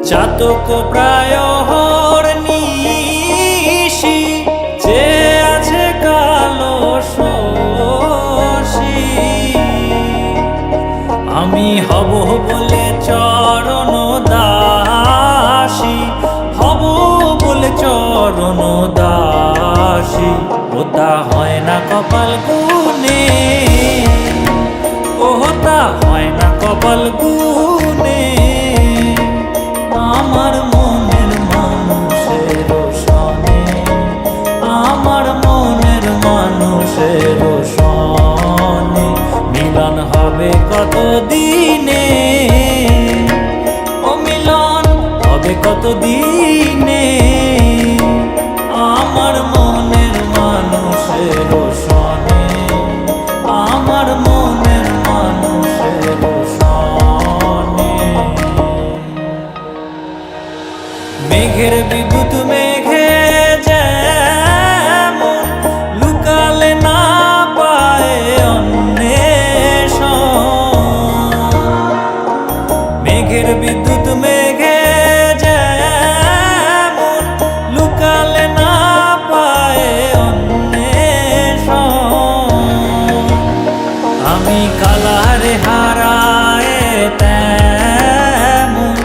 চাতক প্রায় নিশি যে আছে কালো শশী, আমি হব বলে চরণ দাসী, হব বলে চরণ দাসী। ওটা হয় না কপাল গুনে, ওটা হয় না কপাল গুনে। আমার মনের মানুষের সনে, আমার মনের মানুষের সনে মিলন হবে কত দিনে, ও মিলন হবে কত দিনে। আমার মনের মানুষের সনে, আমার মনের মানুষের সনে। মেঘের বিদ্যুৎ মেঘে যেমন লুকালে না পায় অন্বেষণ, মেঘের বিদ্যুৎ মেঘে যেমন লুকালে না পায় অন্বেষণ। আমি কালারে হারায় তেমন,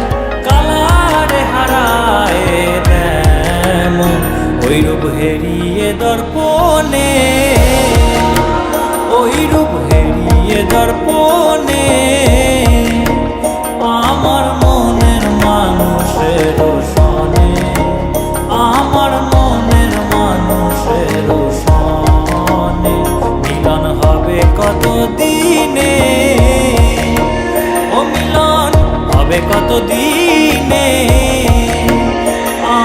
কালারে হারায় তেমন ওই রূপ হেরিয়ে দর্পণে, ওই রূপ হেরিয়ে দর্পণে। আমার মনের মানুষের সনে, আমার মনের মানুষের সনে মিলন হবে কত দিনে, ও মিলন হবে কত দিনে।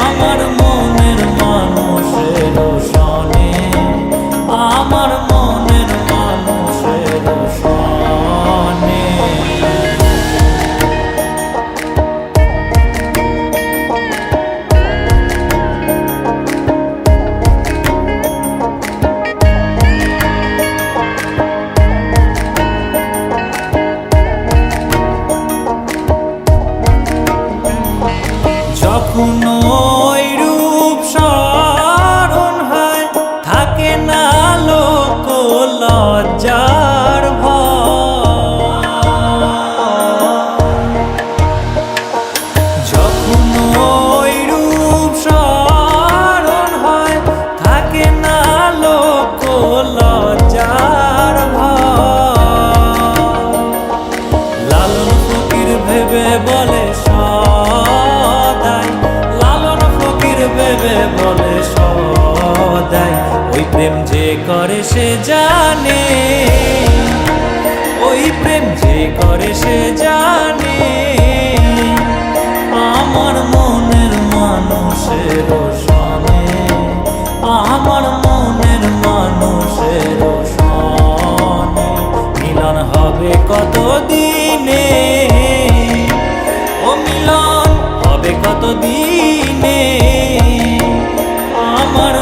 আমার মনের মানুষের সনে, আমার মনের মানুষের সনে। যখন ওই রূপ স্মরণ হয় থাকে না লোক লজ্জার ভয়, যখন ওই রূপ স্মরণ হয় থাকে না লোক লজ্জার ভয়। লালন ফকির ভেবে বলে সদাই, লালন ফকির ভেবে বলে সদাই ওই প্রেম যে করে সে জানে, ওই প্রেম যে করে সে জানে। আমার মনের মানুষের সনে, আমার মনের মানুষের সনে মিলন হবে কত দিনে, ও মিলন হবে কত দিনে। আমার